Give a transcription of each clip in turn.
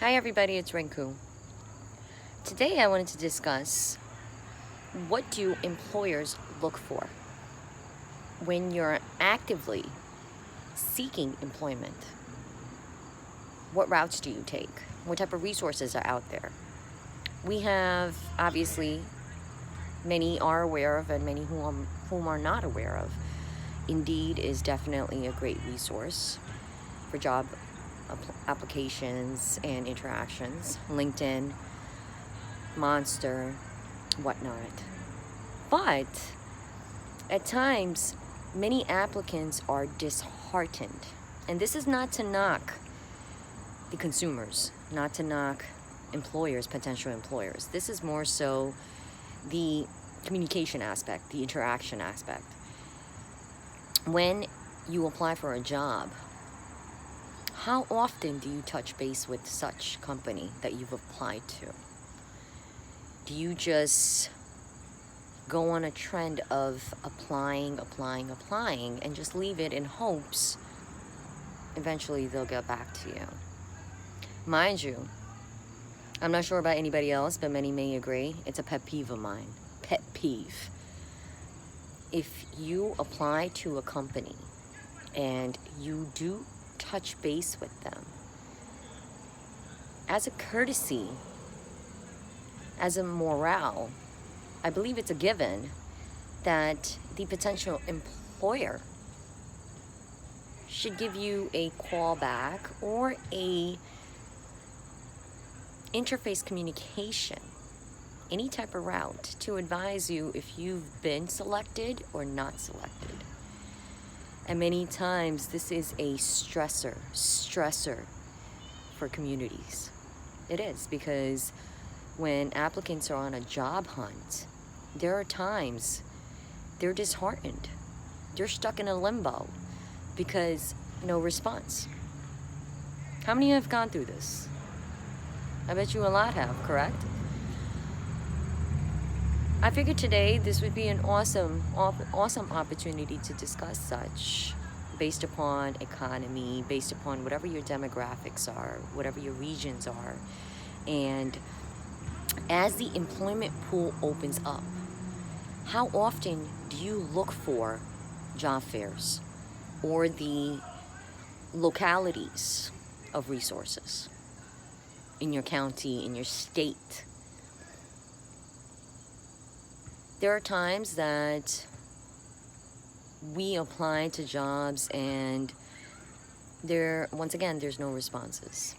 Hi everybody, it's Renku. Today I wanted to discuss what do employers look for when you're actively seeking employment. What routes do you take? What type of resources are out there? We have, obviously, many are aware of and many whom are not aware of. Indeed is definitely a great resource for job applications and interactions. LinkedIn, Monster, whatnot. But at times, many applicants are disheartened. And this is not to knock the consumers, not to knock employers, potential employers. This is more so the communication aspect, the interaction aspect. When you apply for a job, how often do you touch base with such company that you've applied to? Do you just go on a trend of applying, and just leave it in hopes eventually they'll get back to you? Mind you, I'm not sure about anybody else, but many may agree, it's a pet peeve of mine. Pet peeve. If you apply to a company and you do touch base with them, as a courtesy, as a morale, I believe it's a given that the potential employer should give you a call back or a interface communication, any type of route to advise you if you've been selected or not selected. And many times this is a stressor for communities. It is, because when applicants are on a job hunt, there are times they're disheartened. They're stuck in a limbo because no response. How many have gone through this? I bet you a lot have, correct? I figured today this would be an awesome opportunity to discuss such, based upon economy, based upon whatever your demographics are, whatever your regions are. And as the employment pool opens up, how often do you look for job fairs or the localities of resources in your county, in your state? There are times that we apply to jobs and once again, there's no responses.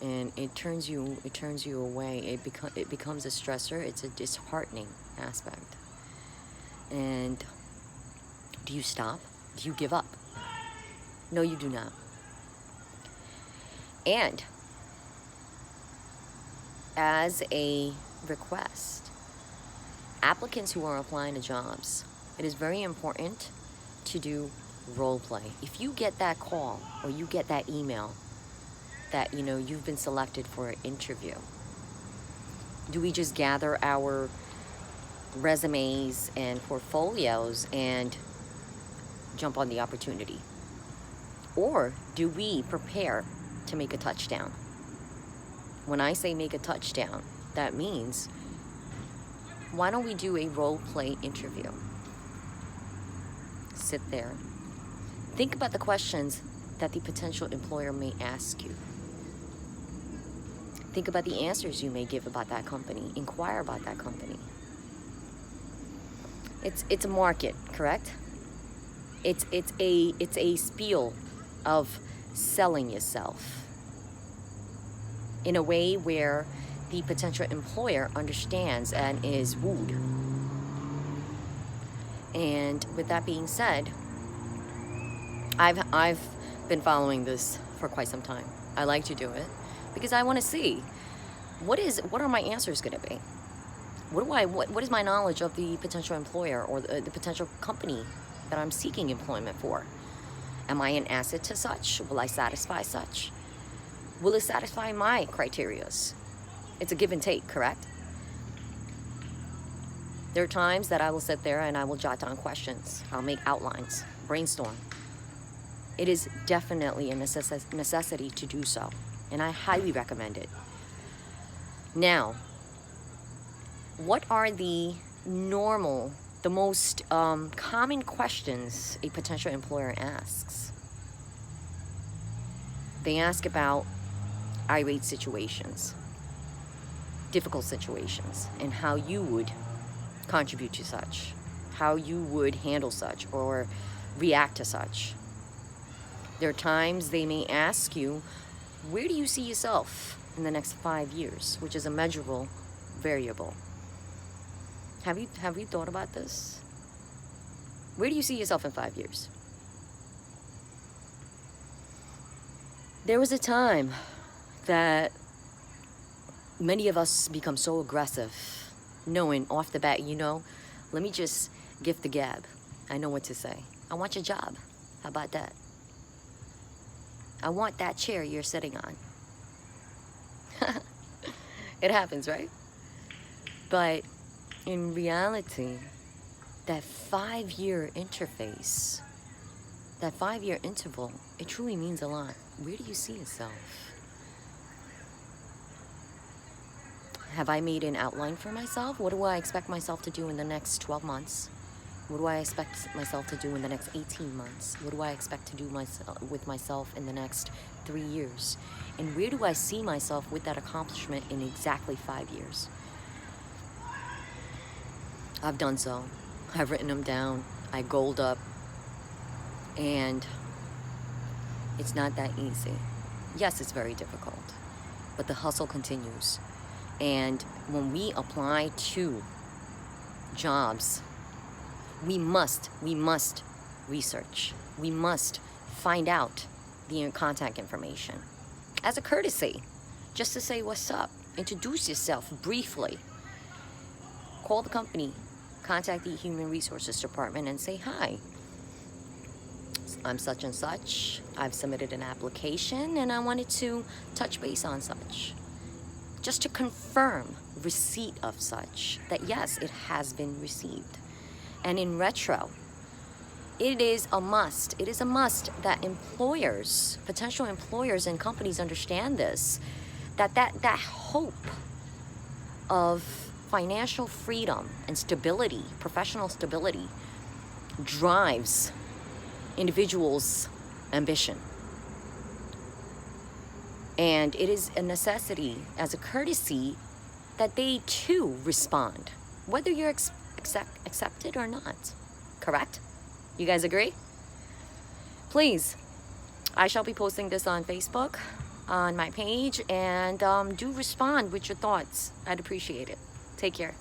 And it turns you away. It becomes a stressor. It's a disheartening aspect. And do you stop? Do you give up? No, you do not. And as a request, applicants who are applying to jobs, it is very important to do role play. If you get that call or you get that email that you've been selected for an interview, do we just gather our resumes and portfolios and jump on the opportunity? Or do we prepare to make a touchdown? When I say make a touchdown, that means, why don't we do a role play interview? Sit there. Think about the questions that the potential employer may ask you. Think about the answers you may give about that company. Inquire about that company. It's a market, correct? It's a spiel of selling yourself in a way where the potential employer understands and is wooed. And with that being said, I've been following this for quite some time. I like to do it because I want to see what are my answers going to be. What is my knowledge of the potential employer or the potential company that I'm seeking employment for? Am I an asset to such? Will I satisfy such? Will it satisfy my criterias? It's a give and take, correct? There are times that I will sit there and I will jot down questions. I'll make outlines, brainstorm. It is definitely a necessity to do so. and I highly recommend it. Now, what are the most common questions a potential employer asks? They ask about irate situations, difficult situations, and how you would contribute to such, how you would handle such or react to such. There are times they may ask you, where do you see yourself in the next 5 years, which is a measurable variable. Have you thought about this? Where do you see yourself in 5 years? There was a time that many of us become so aggressive, knowing off the bat, let me just gift the gab. I know what to say. I want your job. How about that? I want that chair you're sitting on. It happens, right? But in reality, that 5-year interface, that 5-year interval, it truly means a lot. Where do you see yourself? Have I made an outline for myself? What do I expect myself to do in the next 12 months? What do I expect myself to do in the next 18 months? What do I expect to do with myself in the next 3 years? And where do I see myself with that accomplishment in exactly 5 years? I've done so. I've written them down. I goaled up. And it's not that easy. Yes, it's very difficult, but the hustle continues. And when we apply to jobs, we must research. We must find out the contact information. As a courtesy, just to say what's up, introduce yourself briefly. Call the company, contact the Human Resources Department and say, hi, I'm such and such. I've submitted an application and I wanted to touch base on such. Just to confirm receipt of such, that yes, it has been received. And in retro, it is a must. It is a must that employers, potential employers and companies understand this, that hope of financial freedom and stability, professional stability, drives individuals' ambition. And it is a necessity, as a courtesy, that they too respond, whether you're accepted or not. Correct? You guys agree? Please, I shall be posting this on Facebook, on my page, and do respond with your thoughts. I'd appreciate it. Take care.